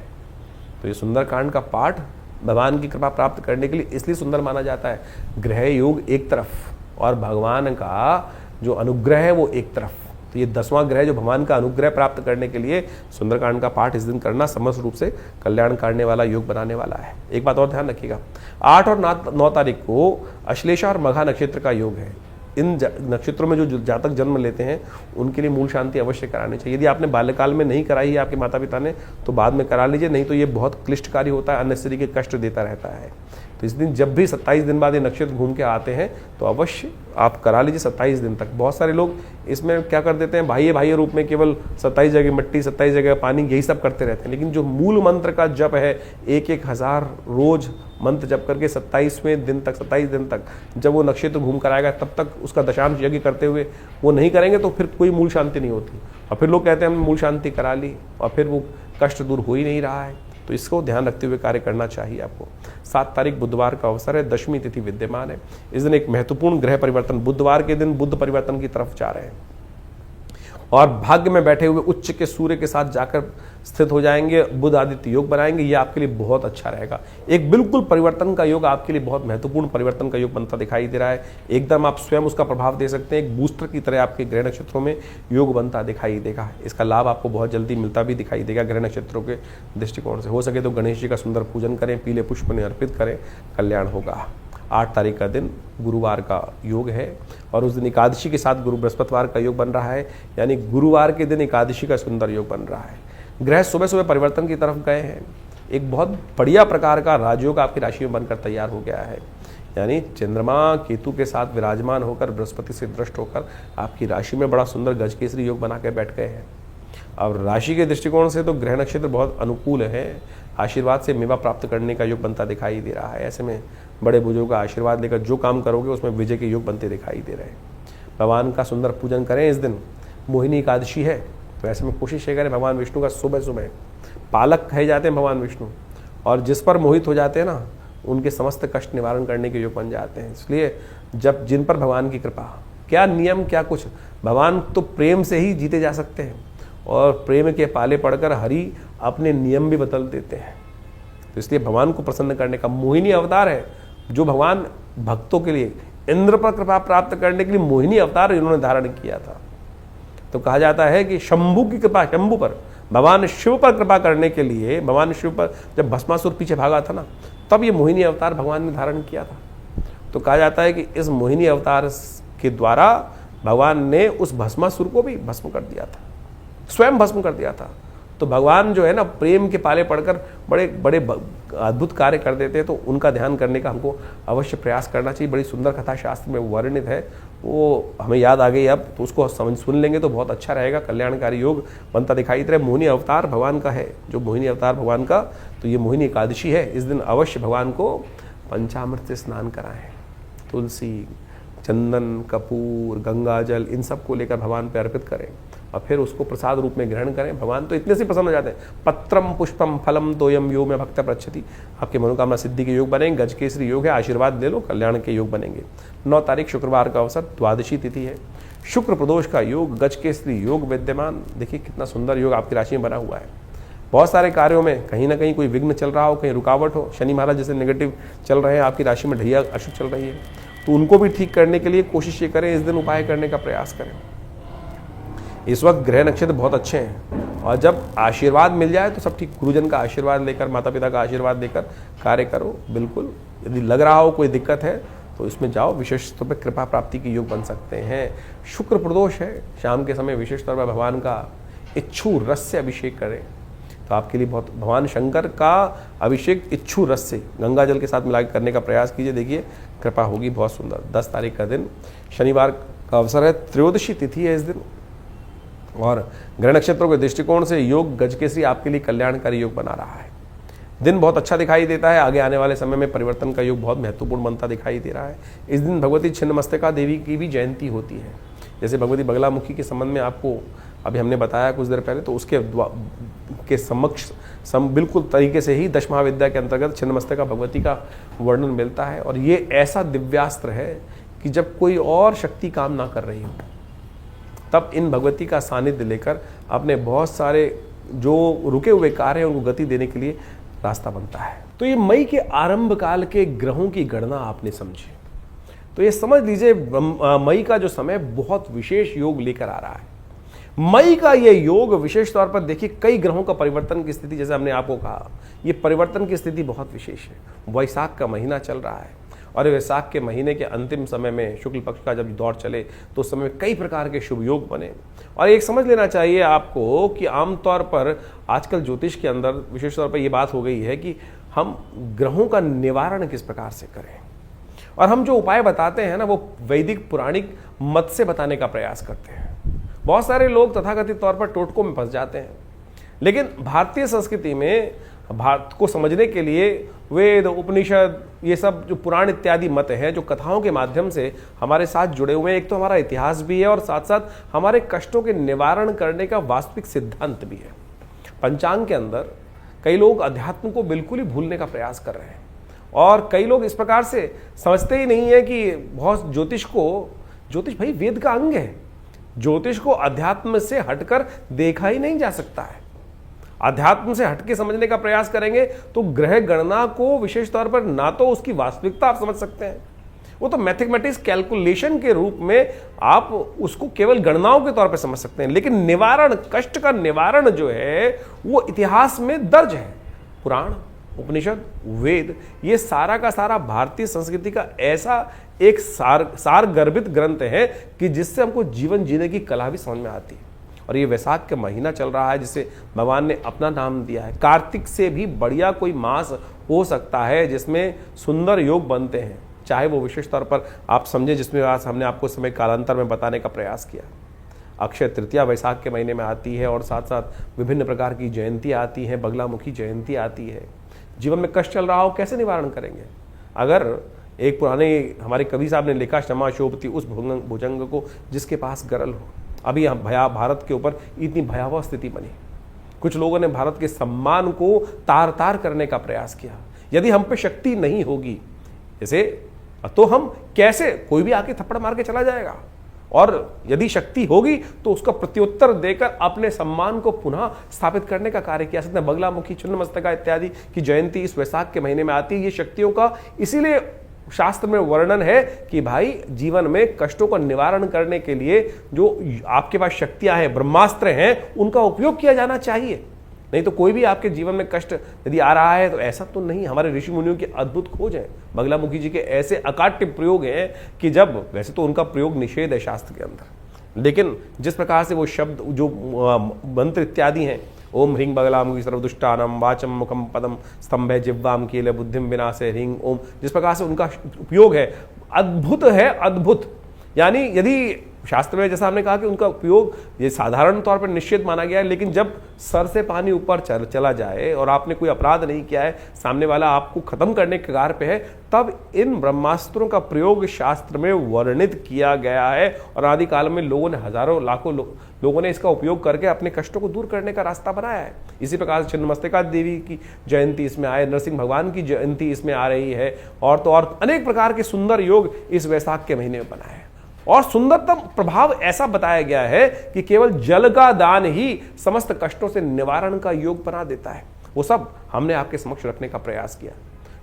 तो ये सुंदरकांड का पाठ भगवान की कृपा प्राप्त करने के लिए इसलिए सुंदर माना जाता है। ग्रह योग एक तरफ और भगवान का जो अनुग्रह है वो एक तरफ। तो ये 10वां ग्रह जो भगवान का अनुग्रह प्राप्त करने के लिए सुंदरकांड का पाठ इस दिन करना समस्त रूप से कल्याण करने वाला योग बनाने वाला है। एक बात और ध्यान रखिएगा, 8 और 9 तारीख को अश्लेषा और मघा नक्षत्र का योग है। इन नक्षत्रों में जो जातक जन्म लेते हैं उनके लिए मूल शांति अवश्य करानी चाहिए। यदि आपने बाल्यकाल में नहीं कराई है आपके माता पिता ने तो बाद में करा लीजिए, नहीं तो ये बहुत क्लिष्टकारी होता है, अननेसेसरी के कष्ट देता रहता है। तो इस दिन जब भी 27 दिन बाद ये नक्षत्र घूम के आते हैं तो अवश्य आप करा लीजिए 27 दिन तक। बहुत सारे लोग इसमें क्या कर देते हैं, बाह्य रूप में केवल 27 जगह मिट्टी, 27 जगह पानी, यही सब करते रहते हैं। लेकिन जो मूल मंत्र का जप है, 1,000 रोज मंत्र जप करके 27वें दिन तक, 27 दिन तक जब वो नक्षत्र घूम कर आएगा तब तक उसका दशांश यज्ञ करते हुए वो नहीं करेंगे तो फिर कोई मूल शांति नहीं होती। और फिर लोग कहते हैं हमने मूल शांति करा ली और फिर वो कष्ट दूर हो ही नहीं रहा है। तो इसको ध्यान रखते हुए कार्य करना चाहिए आपको। 7 तारीख बुधवार का अवसर है, 10वीं तिथि विद्यमान है। इस दिन एक महत्वपूर्ण ग्रह परिवर्तन, बुधवार के दिन बुध परिवर्तन की तरफ जा रहे हैं और भाग्य में बैठे हुए उच्च के सूर्य के साथ जाकर स्थित हो जाएंगे, बुध आदित्य योग बनाएंगे। ये आपके लिए बहुत अच्छा रहेगा। एक बिल्कुल परिवर्तन का योग आपके लिए बहुत महत्वपूर्ण परिवर्तन का योग बनता दिखाई दे रहा है। एकदम आप स्वयं उसका प्रभाव दे सकते हैं। एक बूस्टर की तरह आपके ग्रह नक्षत्रों में योग बनता दिखाई देगा। इसका लाभ आपको बहुत जल्दी मिलता भी दिखाई देगा ग्रह नक्षत्रों के दृष्टिकोण से। हो सके तो गणेश जी का सुंदर पूजन करें, पीले पुष्प ने अर्पित करें, कल्याण होगा। 8 तारीख का दिन गुरुवार का योग है और उस दिन एकादशी के साथ गुरु बृहस्पतिवार का योग बन रहा है, यानी गुरुवार के दिन एकादशी का सुंदर योग बन रहा है। ग्रह सुबह सुबह परिवर्तन की तरफ गए हैं। एक बहुत बढ़िया प्रकार का राजयोग आपकी राशि में बनकर तैयार हो गया है, यानी चंद्रमा केतु के साथ विराजमान होकर बृहस्पति से दृष्ट होकर आपकी राशि में बड़ा सुंदर गजकेसरी योग बना के बैठ गए हैं। अब राशि के दृष्टिकोण से तो ग्रह नक्षत्र बहुत अनुकूल है। आशीर्वाद से मेवा प्राप्त करने का योग बनता दिखाई दे रहा है। ऐसे में बड़े बुजुर्गों का आशीर्वाद लेकर जो काम करोगे उसमें विजय के योग बनते दिखाई दे रहे हैं। भगवान का सुंदर पूजन करें। इस दिन मोहिनी एकादशी है, तो ऐसे में कोशिश ये करें भगवान विष्णु का सुबह सुबह पालक कहे जाते हैं भगवान विष्णु, और जिस पर मोहित हो जाते हैं ना उनके समस्त कष्ट निवारण करने के योग बन जाते हैं। इसलिए जब जिन पर भगवान की कृपा, क्या नियम क्या कुछ, भगवान तो प्रेम से ही जीते जा सकते हैं और प्रेम के पाले पड़कर हरि अपने नियम भी बदल देते हैं। तो इसलिए भगवान को प्रसन्न करने का मोहिनी अवतार है जो भगवान भक्तों के लिए इंद्र पर कृपा प्राप्त करने के लिए मोहिनी अवतार इन्होंने धारण किया था। तो कहा जाता है कि शंभु की कृपा, शंभु पर, भगवान शिव पर कृपा करने के लिए, भगवान शिव पर जब भस्मासुर पीछे भागा था ना, तब ये मोहिनी अवतार भगवान ने धारण किया था। तो कहा जाता है कि इस मोहिनी अवतार के द्वारा भगवान ने उस भस्मासुर को भी भस्म कर दिया था, स्वयं भस्म कर दिया था। तो भगवान जो है ना, प्रेम के पाले पड़कर बड़े बड़े अद्भुत कार्य कर देते हैं। तो उनका ध्यान करने का हमको अवश्य प्रयास करना चाहिए। बड़ी सुंदर कथा शास्त्र में वर्णित है, वो हमें याद आ गई अब, तो उसको सुन लेंगे तो बहुत अच्छा रहेगा, कल्याणकारी योग बनता दिखाई दे रहा है। मोहिनी अवतार भगवान का है, जो मोहिनी अवतार भगवान का, तो ये मोहिनी एकादशी है। इस दिन अवश्य भगवान को पंचामृत से स्नान कराएं, तुलसी, चंदन, कपूर, गंगा जल, इन सब को लेकर भगवान पे अर्पित करें और फिर उसको प्रसाद रूप में ग्रहण करें। भगवान तो इतने से प्रसन्न हो जाते हैं। पत्रम पुष्पम फलम तोयम यो में भक्त प्रच्छति, आपके मनोकामना सिद्धि के योग बनेंगे। गजकेसरी योग है, आशीर्वाद ले लो, कल्याण के योग बनेंगे। 9 तारीख शुक्रवार का अवसर, द्वादशी तिथि है, शुक्र प्रदोष का योग, गजकेसरी योग विद्यमान। देखिए कितना सुंदर योग आपकी राशि में बना हुआ है। बहुत सारे कार्यों में कहीं ना कहीं कोई विघ्न चल रहा हो, कहीं रुकावट हो, शनि महाराज जैसे नेगेटिव चल रहे हैं, आपकी राशि में ढैया अशुभ चल रही है, तो उनको भी ठीक करने के लिए कोशिश ये करें, इस दिन उपाय करने का प्रयास करें। इस वक्त ग्रह नक्षत्र बहुत अच्छे हैं और जब आशीर्वाद मिल जाए तो सब ठीक, गुरुजन का आशीर्वाद लेकर, माता पिता का आशीर्वाद लेकर कार्य करो। बिल्कुल, यदि लग रहा हो कोई दिक्कत है तो इसमें जाओ, विशेष तौर पर कृपा प्राप्ति के योग बन सकते हैं। शुक्र प्रदोष है, शाम के समय विशेष तौर पर भगवान का इच्छू रस से अभिषेक करें तो आपके लिए बहुत, भगवान शंकर का अभिषेक इच्छू रस से गंगा जल के साथ मिलाकर करने का प्रयास कीजिए, देखिए कृपा होगी बहुत सुंदर। 10 तारीख का दिन शनिवार का अवसर है, त्रयोदशी तिथि है इस दिन और ग्रह नक्षत्रों के दृष्टिकोण से योग गजकेसरी आपके लिए कल्याणकारी योग बना रहा है। दिन बहुत अच्छा दिखाई देता है, आगे आने वाले समय में परिवर्तन का योग बहुत महत्वपूर्ण बनता दिखाई दे रहा है। इस दिन भगवती छिन्नमस्तिका देवी की भी जयंती होती है। जैसे भगवती बगलामुखी के संबंध में आपको अभी हमने बताया कुछ देर पहले, तो उसके के समक्ष बिल्कुल तरीके से ही 10 महाविद्या के अंतर्गत छिन्नमस्तिका भगवती का वर्णन मिलता है। और ये ऐसा दिव्यास्त्र है कि जब कोई और शक्ति काम ना कर रही हो, तब इन भगवती का सानिध्य लेकर अपने बहुत सारे जो रुके हुए कार्य हैं उनको गति देने के लिए रास्ता बनता है। तो ये मई के आरंभ काल के ग्रहों की गणना आपने समझी, तो ये समझ लीजिए मई का जो समय बहुत विशेष योग लेकर आ रहा है। मई का ये योग विशेष तौर पर देखिए, कई ग्रहों का परिवर्तन की स्थिति, जैसे हमने आपको कहा, ये परिवर्तन की स्थिति बहुत विशेष है। वैशाख का महीना चल रहा है और वैशाख के महीने के अंतिम समय में शुक्ल पक्ष का जब दौर चले तो उस समय में कई प्रकार के शुभ योग बने। और एक समझ लेना चाहिए आपको कि आमतौर पर आजकल ज्योतिष के अंदर विशेष तौर पर यह बात हो गई है कि हम ग्रहों का निवारण किस प्रकार से करें, और हम जो उपाय बताते हैं ना, वो वैदिक पुराणिक मत से बताने का प्रयास करते हैं। बहुत सारे लोग तथाकथित तौर पर टोटकों में फंस जाते हैं, लेकिन भारतीय संस्कृति में भारत को समझने के लिए वेद, उपनिषद, ये सब जो पुराण इत्यादि मत हैं, जो कथाओं के माध्यम से हमारे साथ जुड़े हुए हैं, एक तो हमारा इतिहास भी है और साथ साथ हमारे कष्टों के निवारण करने का वास्तविक सिद्धांत भी है। पंचांग के अंदर कई लोग अध्यात्म को बिल्कुल ही भूलने का प्रयास कर रहे हैं और कई लोग इस प्रकार से समझते ही नहीं है कि बहुत ज्योतिष भाई वेद का अंग है, ज्योतिष को अध्यात्म से हटकर देखा ही नहीं जा सकता है। अध्यात्म से हटके समझने का प्रयास करेंगे तो ग्रह गणना को विशेष तौर पर ना तो उसकी वास्तविकता आप समझ सकते हैं, वो तो मैथमेटिक्स कैलकुलेशन के रूप में आप उसको केवल गणनाओं के तौर पर समझ सकते हैं, लेकिन निवारण, कष्ट का निवारण जो है वो इतिहास में दर्ज है। पुराण, उपनिषद, वेद, ये सारा का सारा भारतीय संस्कृति का ऐसा एक सार गर्भित ग्रंथ है कि जिससे हमको जीवन जीने की कला भी समझ में आती है। और ये वैशाख का महीना चल रहा है जिसे भगवान ने अपना नाम दिया है। कार्तिक से भी बढ़िया कोई मास हो सकता है जिसमें सुंदर योग बनते हैं, चाहे वो विशेष तौर पर आप समझे, जिसमें आज हमने आपको समय कालांतर में बताने का प्रयास किया। अक्षय तृतीया वैशाख के महीने में आती है और साथ साथ विभिन्न प्रकार की जयंतियाँ आती हैं, बगलामुखी जयंती आती है। जीवन में कष्ट चल रहा हो, कैसे निवारण करेंगे? अगर एक पुराने हमारे कवि साहब ने लिखा, क्षमा शोभती उस भुजंग को जिसके पास गरल हो। अभी भारत के ऊपर इतनी भयावह स्थिति बनी, कुछ लोगों ने भारत के सम्मान को तार तार करने का प्रयास किया। यदि हम पे शक्ति नहीं होगी जैसे, तो हम कैसे, कोई भी आके थप्पड़ मार के चला जाएगा। और यदि शक्ति होगी तो उसका प्रत्युत्तर देकर अपने सम्मान को पुनः स्थापित करने का कार्य किया सकते हैं। बगलामुखी, छिन्नमस्तका इत्यादि की जयंती इस वैशाख के महीने में आती है। ये शक्तियों का इसीलिए शास्त्र में वर्णन है कि भाई जीवन में कष्टों का निवारण करने के लिए जो आपके पास शक्तियां हैं, ब्रह्मास्त्र हैं, उनका उपयोग किया जाना चाहिए। नहीं तो कोई भी आपके जीवन में कष्ट यदि आ रहा है तो ऐसा तो नहीं। हमारे ऋषि मुनियों की अद्भुत खोज है, बगलामुखी जी के ऐसे अकाट्य प्रयोग हैं कि जब, वैसे तो उनका प्रयोग निषेध है शास्त्र के अंदर, लेकिन जिस प्रकार से वो शब्द जो मंत्र इत्यादि हैं, ओम ह्रीं बगलामुखी सर्वदुष्टानम वाचम मुखम पदम स्तंभे जिह्वाम कीले बुद्धिम विनाशे ह्रीं ओम, जिस प्रकार से उनका उपयोग है अद्भुत है, अद्भुत। यानी यदि शास्त्र में जैसा हमने कहा कि उनका उपयोग ये साधारण तौर पर निषेध माना गया है, लेकिन जब सर से पानी ऊपर चला जाए और आपने कोई अपराध नहीं किया है, सामने वाला आपको खत्म करने के कगार पे है, तब इन ब्रह्मास्त्रों का प्रयोग शास्त्र में वर्णित किया गया है। और आदिकाल में लोगों ने, हजारों लाखों लोगों ने इसका उपयोग करके अपने कष्टों को दूर करने का रास्ता बनाया है। इसी प्रकार से छिन्नमस्तिका देवी की जयंती इसमें आए, नरसिंह भगवान की जयंती इसमें आ रही है, और तो और अनेक प्रकार के सुंदर योग इस वैशाख के महीने में बनाए। और सुंदरतम प्रभाव ऐसा बताया गया है कि केवल जल का दान ही समस्त कष्टों से निवारण का योग बना देता है। वो सब हमने आपके समक्ष रखने का प्रयास किया।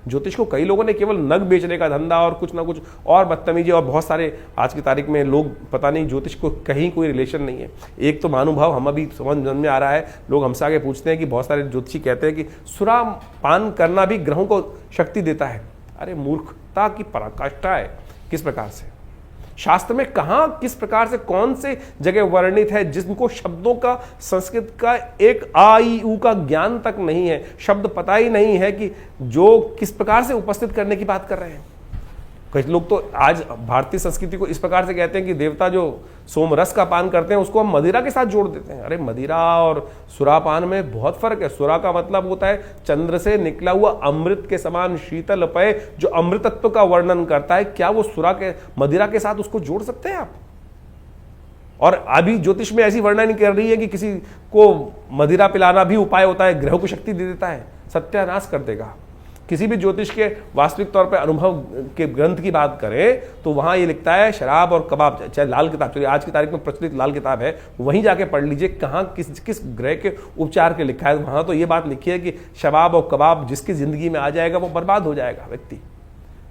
ज्योतिष को कई लोगों ने केवल नग बेचने का धंधा और कुछ ना कुछ और बदतमीजी, और बहुत सारे आज की तारीख में लोग, पता नहीं ज्योतिष को कहीं कोई रिलेशन नहीं है। एक तो महानुभाव हम अभी समझ में आ रहा है, लोग हमसे आगे पूछते हैं कि बहुत सारे ज्योतिषी कहते हैं कि सुरा पान करना भी ग्रहों को शक्ति देता है। अरे मूर्खता की पराकाष्ठा है। किस प्रकार से शास्त्र में कहां, किस प्रकार से, कौन से जगह वर्णित है जिनको शब्दों का, संस्कृत का एक आ ई उ का ज्ञान तक नहीं है, शब्द पता ही नहीं है कि जो किस प्रकार से उपस्थित करने की बात कर रहे हैं। कई लोग तो आज भारतीय संस्कृति को इस प्रकार से कहते हैं कि देवता जो सोमरस का पान करते हैं उसको हम मदिरा के साथ जोड़ देते हैं। अरे मदिरा और सुरापान में बहुत फर्क है। सुरा का मतलब होता है चंद्र से निकला हुआ अमृत के समान शीतल पेय जो अमृतत्व का वर्णन करता है। क्या वो सुरा के, मदिरा के साथ उसको जोड़ सकते हैं आप? और अभी ज्योतिष में ऐसी वर्णन कर रही है कि किसी को मदिरा पिलाना भी उपाय होता है, ग्रहों को शक्ति दे देता है, सत्यानाश कर देगा। किसी भी ज्योतिष के वास्तविक तौर पर अनुभव के ग्रंथ की बात करें तो वहां ये लिखता है शराब और कबाब, चाहे लाल किताब, चलिए आज की तारीख में प्रचलित लाल किताब है, वहीं जाके पढ़ लीजिए कहाँ किस ग्रह के उपचार के लिखा है। वहां तो ये बात लिखी है कि शराब और कबाब जिसकी जिंदगी में आ जाएगा वो बर्बाद हो जाएगा व्यक्ति।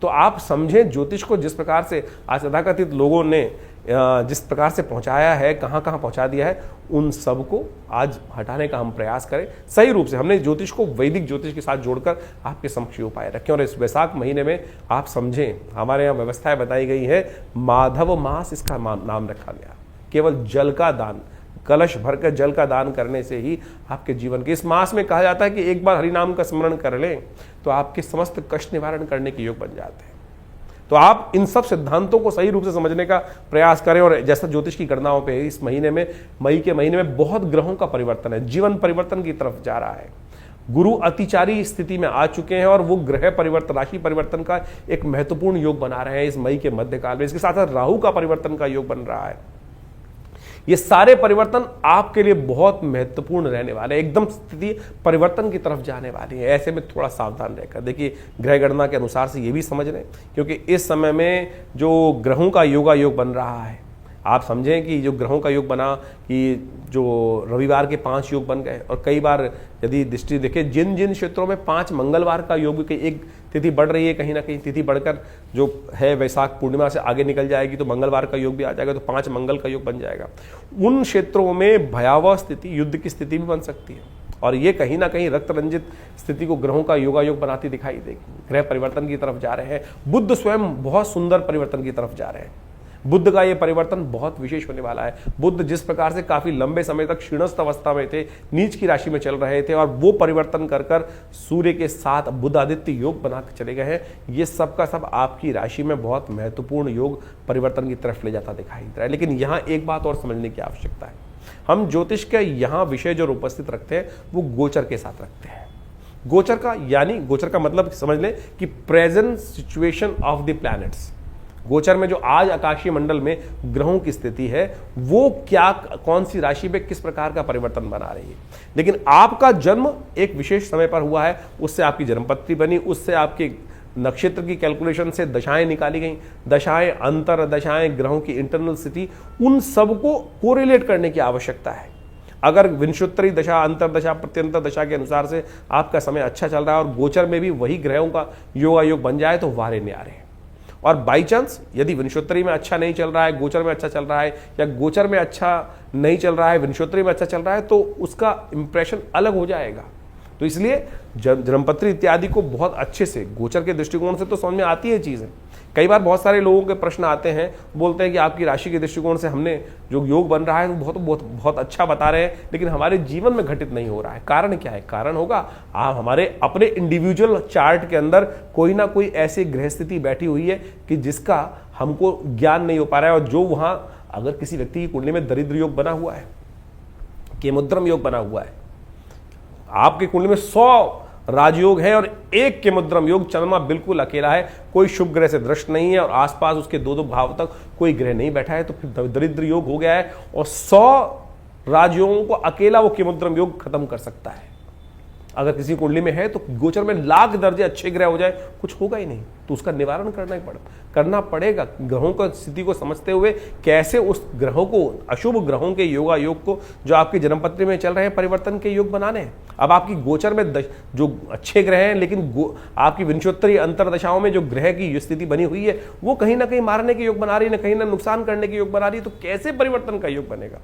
तो आप समझें ज्योतिष को जिस प्रकार से आज तथाकथित लोगों ने जिस प्रकार से पहुंचाया है, कहां कहां पहुंचा दिया है, उन सब को आज हटाने का हम प्रयास करें सही रूप से। हमने ज्योतिष को वैदिक ज्योतिष के साथ जोड़कर आपके समक्ष उपाय रखें। और इस वैशाख महीने में आप समझें, हमारे यहाँ व्यवस्थाएं बताई गई है, माधव मास इसका नाम रखा गया। केवल जल का दान, कलश भरकर जल का दान करने से ही आपके जीवन के, इस मास में कहा जाता है कि एक बार हरिनाम का स्मरण कर लें तो आपके समस्त कष्ट निवारण करने के योग बन जाते हैं। तो आप इन सब सिद्धांतों को सही रूप से समझने का प्रयास करें। और जैसा ज्योतिष की गणनाओं पे इस महीने में, मई के महीने में बहुत ग्रहों का परिवर्तन है, जीवन परिवर्तन की तरफ जा रहा है। गुरु अतिचारी स्थिति में आ चुके हैं और वो ग्रह परिवर्तन, राशि परिवर्तन का एक महत्वपूर्ण योग बना रहे हैं इस मई के मध्यकाल में। इसके साथ साथ राहु का परिवर्तन का योग बन रहा है। ये सारे परिवर्तन आपके लिए बहुत महत्वपूर्ण रहने वाले हैं, एकदम स्थिति परिवर्तन की तरफ जाने वाली है। ऐसे में थोड़ा सावधान रहकर देखिए, ग्रह गणना के अनुसार से ये भी समझ लें, क्योंकि इस समय में जो ग्रहों का योग बन रहा है, आप समझें कि जो ग्रहों का योग बना कि जो रविवार के 5 योग बन गए, और कई बार यदि दृष्टि देखें जिन जिन क्षेत्रों में 5 मंगलवार का योग, कि एक तिथि बढ़ रही है, कहीं ना कहीं तिथि बढ़कर जो है वैशाख पूर्णिमा से आगे निकल जाएगी तो मंगलवार का योग भी आ जाएगा, तो 5 मंगल का योग बन जाएगा। उन क्षेत्रों में भयावह स्थिति, युद्ध की स्थिति भी बन सकती है, और ये कहीं ना कहीं रक्त रंजित स्थिति को ग्रहों का योग बनाती दिखाई देगी। ग्रह परिवर्तन की तरफ जा रहे हैं। बुध स्वयं बहुत सुंदर परिवर्तन की तरफ जा रहे हैं। बुध का ये परिवर्तन बहुत विशेष होने वाला है। बुध जिस प्रकार से काफी लंबे समय तक क्षीणस्थ अवस्था में थे, नीच की राशि में चल रहे थे, और वो परिवर्तन कर कर सूर्य के साथ बुध आदित्य योग बना के चले गए हैं। ये सब का सब आपकी राशि में बहुत महत्वपूर्ण योग परिवर्तन की तरफ ले जाता दिखाई दे रहा है। लेकिन यहाँ एक बात और समझने की आवश्यकता है। हम ज्योतिष के यहाँ विषय जो उपस्थित रखते हैं वो गोचर के साथ रखते हैं। गोचर का यानी, गोचर का मतलब समझ लें कि present situation of the planets. गोचर में जो आज आकाशीय मंडल में ग्रहों की स्थिति है वो क्या, कौन सी राशि पे किस प्रकार का परिवर्तन बना रही है। लेकिन आपका जन्म एक विशेष समय पर हुआ है, उससे आपकी जन्मपत्री बनी, उससे आपके नक्षत्र की कैलकुलेशन से दशाएं निकाली गई, दशाएं, अंतर दशाएं, ग्रहों की इंटरनल स्थिति, उन सबको कोरिलेट करने की आवश्यकता है। अगर विंशोत्तरी दशा, अंतर दशा, प्रत्यंतर दशा के अनुसार से आपका समय अच्छा चल रहा है और गोचर में भी वही ग्रहों का योगायोग बन जाए तो वारे न्यारे हैं। और बाई चांस यदि विंशोत्तरी में अच्छा नहीं चल रहा है, गोचर में अच्छा चल रहा है, या गोचर में अच्छा नहीं चल रहा है, विंशोत्तरी में अच्छा चल रहा है, तो उसका इंप्रेशन अलग हो जाएगा। तो इसलिए जन्मपत्री इत्यादि को बहुत अच्छे से गोचर के दृष्टिकोण से तो समझ में आती है चीज़ें। कई बार बहुत सारे लोगों के प्रश्न आते हैं, बोलते हैं कि आपकी राशि के दृष्टिकोण से हमने जो योग बन रहा है वो बहुत बहुत बहुत अच्छा बता रहे हैं, लेकिन हमारे जीवन में घटित नहीं हो रहा है। कारण क्या है? कारण होगा आप हमारे अपने इंडिविजुअल चार्ट के अंदर कोई ना कोई ऐसी ग्रह स्थिति बैठी हुई है कि जिसका हमको ज्ञान नहीं हो पा रहा है। और जो वहां अगर किसी व्यक्ति की कुंडली में दरिद्र योग बना हुआ है, केमुद्रम योग बना हुआ है, आपकी कुंडली में 100 राजयोग है और एक के मुद्रम योग, चंद्रमा बिल्कुल अकेला है, कोई शुभ ग्रह से दृष्ट नहीं है और आसपास उसके 2-2 भाव तक कोई ग्रह नहीं बैठा है, तो फिर दरिद्र योग हो गया है और 100 राजयोगों को अकेला वो केमुद्रम योग खत्म कर सकता है। अगर किसी कुंडली में है तो गोचर में लाख दर्जे अच्छे ग्रह हो जाए, कुछ होगा ही नहीं, तो उसका निवारण करना पड़ेगा। ग्रहों का स्थिति को समझते हुए कैसे उस ग्रहों को, अशुभ ग्रहों के योगा योग को जो आपकी जन्मपत्री में चल रहे हैं परिवर्तन के योग बनाने हैं। अब आपकी गोचर में जो अच्छे ग्रह हैं, लेकिन आपकी विंशोत्तरी अंतरदशाओं में जो ग्रह की स्थिति बनी हुई है वो कहीं ना कहीं मारने के योग बना रही है, कहीं ना नुकसान करने के योग बना रही है, तो कैसे परिवर्तन का योग बनेगा?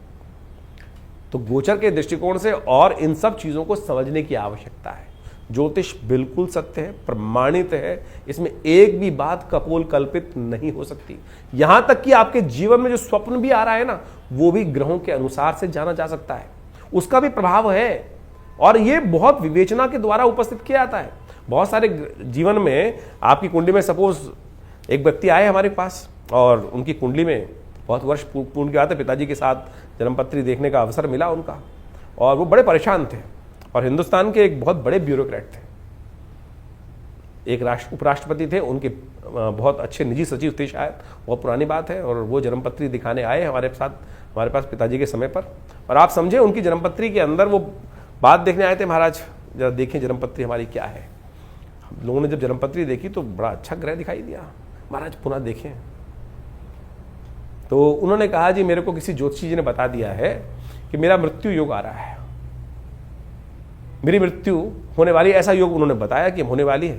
तो गोचर के दृष्टिकोण से और इन सब चीजों को समझने की आवश्यकता है। ज्योतिष बिल्कुल सत्य है, प्रमाणित है, इसमें एक भी बात कपोल कल्पित नहीं हो सकती। यहां तक कि आपके जीवन में जो स्वप्न भी आ रहा है ना, वो भी ग्रहों के अनुसार से जाना जा सकता है, उसका भी प्रभाव है और ये बहुत विवेचना के द्वारा उपस्थित किया जाता है। बहुत सारे जीवन में आपकी कुंडली में सपोज एक व्यक्ति आए हमारे पास और उनकी कुंडली में बहुत वर्ष पूर्ण के आते, पिताजी के साथ जन्मपत्री देखने का अवसर मिला उनका, और वो बड़े परेशान थे और हिंदुस्तान के एक बहुत बड़े ब्यूरोक्रेट थे, एक उपराष्ट्रपति थे, उनके बहुत अच्छे निजी सचिव थे शायद, बहुत पुरानी बात है। और वो जन्मपत्री दिखाने आए हमारे पास पिताजी के समय पर, और आप समझे उनकी जन्मपत्री के अंदर वो बात देखने आए थे, महाराज जरा देखें जन्मपत्री हमारी क्या है। हम लोगों ने जब जन्मपत्री देखी तो बड़ा अच्छा ग्रह दिखाई दिया, महाराज पुनः देखें। तो उन्होंने कहा जी मेरे को किसी ज्योतिषी जी ने बता दिया है कि मेरा मृत्यु योग आ रहा है, मेरी मृत्यु होने वाली, ऐसा योग उन्होंने बताया कि होने वाली है।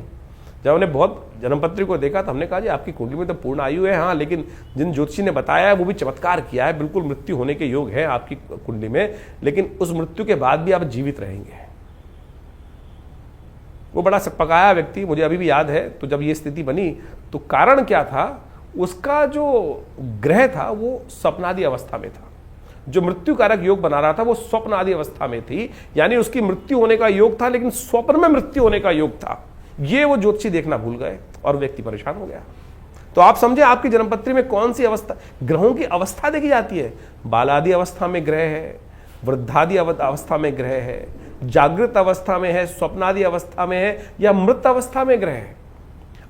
जब उन्होंने बहुत जन्मपत्री को देखा तो हमने कहा जी आपकी कुंडली में तो पूर्ण आयु है, हाँ, लेकिन जिन ज्योतिषी ने बताया है वो भी चमत्कार किया है, बिल्कुल मृत्यु होने के योग है आपकी कुंडली में, लेकिन उस मृत्यु के बाद भी आप जीवित रहेंगे। वो बड़ा पकाया व्यक्ति, मुझे अभी भी याद है। तो जब ये स्थिति बनी तो कारण क्या था, उसका जो ग्रह था वो स्वप्नादि अवस्था में था, जो मृत्यु कारक योग बना रहा था वो स्वप्न आदि अवस्था में थी, यानी उसकी मृत्यु होने का योग था लेकिन स्वप्न में मृत्यु होने का योग था। ये वो ज्योतिषी देखना भूल गए और व्यक्ति परेशान हो गया। तो आप समझे आपकी जन्मपत्री में कौन सी अवस्था, ग्रहों की अवस्था देखी जाती है। बालादि अवस्था में ग्रह है, वृद्धादि अवस्था में ग्रह है, जागृत अवस्था में है, स्वप्नादि अवस्था में है, या मृत अवस्था में ग्रह है।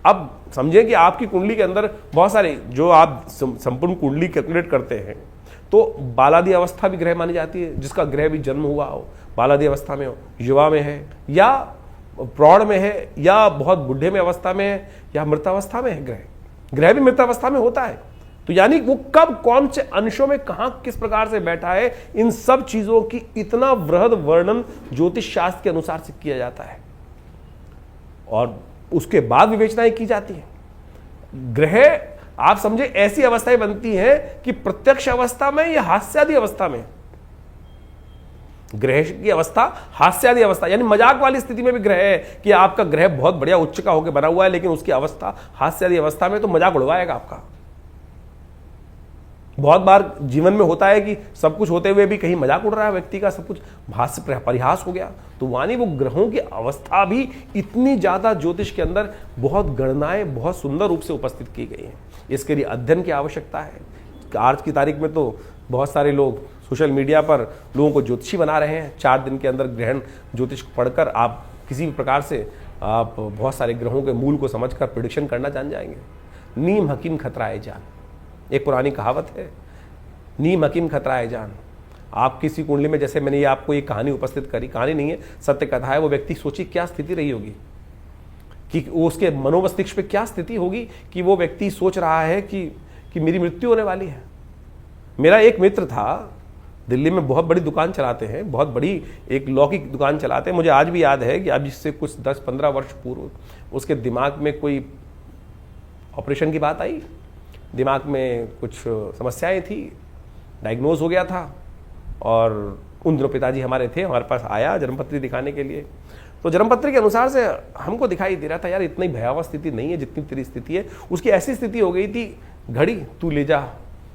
अब समझें कि आपकी कुंडली के अंदर बहुत सारे, जो आप संपूर्ण कुंडली कैलकुलेट करते हैं तो बालादि अवस्था भी ग्रह मानी जाती है, जिसका ग्रह भी जन्म हुआ हो, बालादि अवस्था में हो, युवा में है, या प्रौढ़ में है, या बहुत बुढ़े में अवस्था में है, या मृत अवस्था में है। ग्रह भी मृत अवस्था में होता है। तो यानी वो कब कौन से अंशों में कहां किस प्रकार से बैठा है, इन सब चीजों की इतना वृहद वर्णन ज्योतिष शास्त्र के अनुसार से किया जाता है और उसके बाद विवेचनाएं की जाती है। ग्रह आप समझे ऐसी अवस्थाएं बनती हैं कि प्रत्यक्ष अवस्था में या हास्यादि अवस्था में, ग्रह की अवस्था हास्यादि अवस्था, यानी मजाक वाली स्थिति में भी ग्रह है कि आपका ग्रह बहुत बढ़िया उच्च का होकर बना हुआ है, लेकिन उसकी अवस्था हास्यादि अवस्था में, तो मजाक उड़वाएगा आपका। बहुत बार जीवन में होता है कि सब कुछ होते हुए भी कहीं मजाक उड़ रहा है व्यक्ति का, सब कुछ हास्य परिहास हो गया। तो वानी वो ग्रहों की अवस्था भी इतनी ज्यादा ज्योतिष के अंदर बहुत गणनाएं बहुत सुंदर रूप से उपस्थित की गई हैं। इसके लिए अध्ययन की आवश्यकता है। आज की तारीख में तो बहुत सारे लोग सोशल मीडिया पर लोगों को ज्योतिषी बना रहे हैं। 4 दिन के अंदर ग्रहण ज्योतिष पढ़कर आप किसी भी प्रकार से आप बहुत सारे ग्रहों के मूल को समझकर प्रेडिक्शन करना जान जाएंगे। नीम हकीम खतराए जान। एक पुरानी कहावत है, नीम हकीम खतराए जान। आप किसी कुंडली में, जैसे मैंने ये आपको एक कहानी उपस्थित करी, कहानी नहीं है, सत्य कथा है, वो व्यक्ति सोचिए क्या स्थिति रही होगी, कि उसके मनोमस्तिष्क पे क्या स्थिति होगी कि वो व्यक्ति सोच रहा है कि मेरी मृत्यु होने वाली है। मेरा एक मित्र था, दिल्ली में बहुत बड़ी दुकान चलाते हैं, बहुत बड़ी एक लॉ की दुकान चलाते हैं। मुझे आज भी याद है कि अब इससे कुछ 10-15 वर्ष पूर्व उसके दिमाग में कोई ऑपरेशन की बात आई, दिमाग में कुछ समस्याएं थी, डायग्नोज हो गया था। और उन दिनों पिताजी हमारे थे, हमारे पास आया जन्मपत्री दिखाने के लिए। तो जन्मपत्री के अनुसार से हमको दिखाई दे रहा था, यार इतनी भयावह स्थिति नहीं है जितनी तेरी स्थिति है। उसकी ऐसी स्थिति हो गई थी, घड़ी तू ले जा,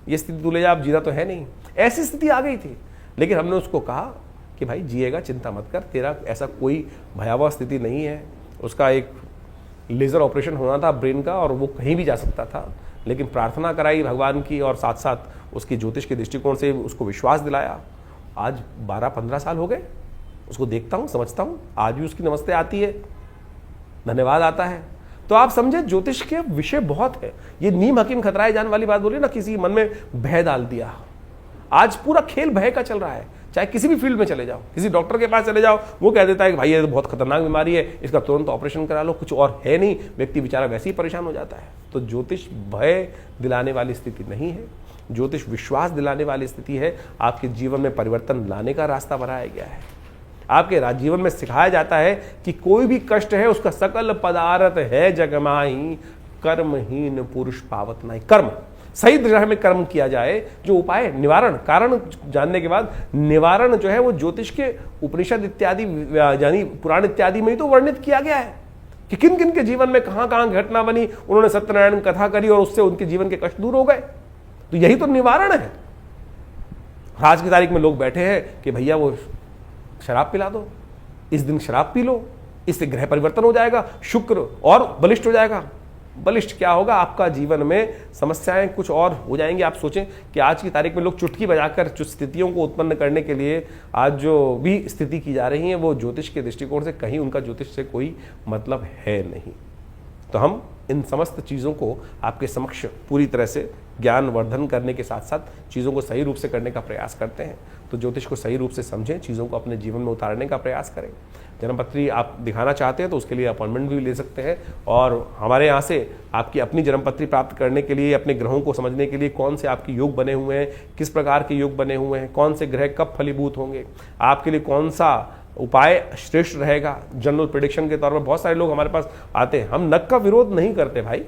ये स्थिति तू ले जा, अब जीना तो है नहीं, ऐसी स्थिति आ गई थी। लेकिन हमने उसको कहा कि भाई जिएगा, चिंता मत कर, तेरा ऐसा कोई भयावह स्थिति नहीं है। उसका एक लेज़र ऑपरेशन होना था ब्रेन का, और वो कहीं भी जा सकता था। लेकिन प्रार्थना कराई भगवान की, और साथ साथ उसकी ज्योतिष के दृष्टिकोण से उसको विश्वास दिलाया। आज 12-15 साल हो गए, उसको देखता हूँ, समझता हूँ, आज भी उसकी नमस्ते आती है, धन्यवाद आता है। तो आप समझे, ज्योतिष के विषय बहुत है। ये नीम हकीम खतराए जान वाली बात बोली ना, किसी मन में भय डाल दिया। आज पूरा खेल भय का चल रहा है। चाहे किसी भी फील्ड में चले जाओ, किसी डॉक्टर के पास चले जाओ, वो कह देता है कि भाई ये तो बहुत खतरनाक बीमारी है, इसका तुरंत ऑपरेशन करा लो, कुछ और है नहीं। व्यक्ति बेचारा वैसे ही परेशान हो जाता है। तो ज्योतिष भय दिलाने वाली स्थिति नहीं है, ज्योतिष विश्वास दिलाने वाली स्थिति है। आपके जीवन में परिवर्तन लाने का रास्ता बनाया गया है। आपके जीवन में सिखाया जाता है कि कोई भी कष्ट है उसका सकल पदार्थ है जगमाही, कर्महीन पुरुष पावत नहीं। कर्म सही दिशा में कर्म किया जाए, जो उपाय निवारण, कारण जानने के बाद निवारण जो है वो ज्योतिष के उपनिषद इत्यादि यानी पुराण इत्यादि में ही तो वर्णित किया गया है कि किन किन के जीवन में कहां कहां घटना बनी, उन्होंने सत्यनारायण कथा करी और उससे उनके जीवन के कष्ट दूर हो गए। तो यही तो निवारण है। आज की तारीख में लोग बैठे हैं कि भैया वो शराब पिला दो, इस दिन शराब पी लो, इससे ग्रह परिवर्तन हो जाएगा, शुक्र और बलिष्ठ हो जाएगा। बलिष्ठ क्या होगा, आपका जीवन में समस्याएं कुछ और हो जाएंगी। आप सोचें कि आज की तारीख में लोग चुटकी बजाकर स्थितियों को उत्पन्न करने के लिए आज जो भी स्थिति की जा रही है वो ज्योतिष के दृष्टिकोण से कहीं उनका ज्योतिष से कोई मतलब है नहीं। तो हम इन समस्त चीज़ों को आपके समक्ष पूरी तरह से ज्ञान वर्धन करने के साथ साथ चीज़ों को सही रूप से करने का प्रयास करते हैं। तो ज्योतिष को सही रूप से समझें, चीज़ों को अपने जीवन में उतारने का प्रयास करें। जन्मपत्री आप दिखाना चाहते हैं तो उसके लिए अपॉइंटमेंट भी ले सकते हैं, और हमारे यहाँ से आपकी अपनी जन्मपत्री प्राप्त करने के लिए, अपने ग्रहों को समझने के लिए, कौन से आपके योग बने हुए हैं, किस प्रकार के योग बने हुए हैं, कौन से ग्रह कब फलीभूत होंगे, आपके लिए कौन सा उपाय श्रेष्ठ रहेगा, जनरल प्रेडिक्शन के तौर पर बहुत सारे लोग हमारे पास आते हैं। हम नग का विरोध नहीं करते भाई,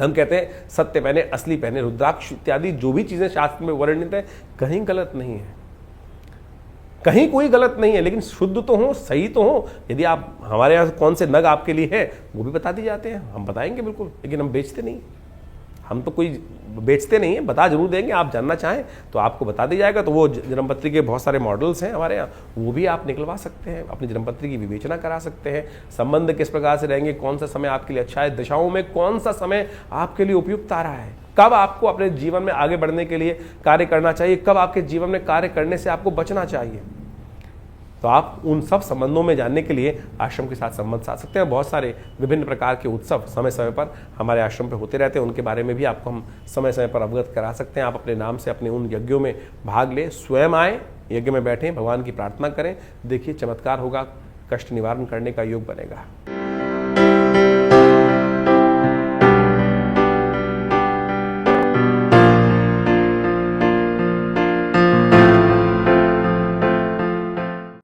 हम कहते हैं सत्य पहने, असली पहने, रुद्राक्ष इत्यादि जो भी चीजें शास्त्र में वर्णित है कहीं गलत नहीं है, कहीं कोई गलत नहीं है, लेकिन शुद्ध तो हो, सही तो हो। यदि आप हमारे यहाँ कौन से नग आपके लिए है वो भी बता दी जाते हैं, हम बताएंगे बिल्कुल, लेकिन हम बेचते नहीं, हम तो कोई बेचते नहीं है, बता जरूर देंगे। आप जानना चाहें तो आपको बता दिया जाएगा। तो वो जन्मपत्री के बहुत सारे मॉडल्स हैं हमारे यहाँ, वो भी आप निकलवा सकते हैं, अपनी जन्मपत्री की विवेचना करा सकते हैं। संबंध किस प्रकार से रहेंगे, कौन सा समय आपके लिए अच्छा है, दशाओं में कौन सा समय आपके लिए उपयुक्त आ रहा है, कब आपको अपने जीवन में आगे बढ़ने के लिए कार्य करना चाहिए, कब आपके जीवन में कार्य करने से आपको बचना चाहिए। तो आप उन सब संबंधों में जानने के लिए आश्रम के साथ संबंध साध सकते हैं। बहुत सारे विभिन्न प्रकार के उत्सव समय समय पर हमारे आश्रम पे होते रहते हैं, उनके बारे में भी आपको हम समय समय पर अवगत करा सकते हैं। आप अपने नाम से अपने उन यज्ञों में भाग लें, स्वयं आए, यज्ञ में बैठें, भगवान की प्रार्थना करें, देखिए चमत्कार होगा, कष्ट निवारण करने का योग बनेगा।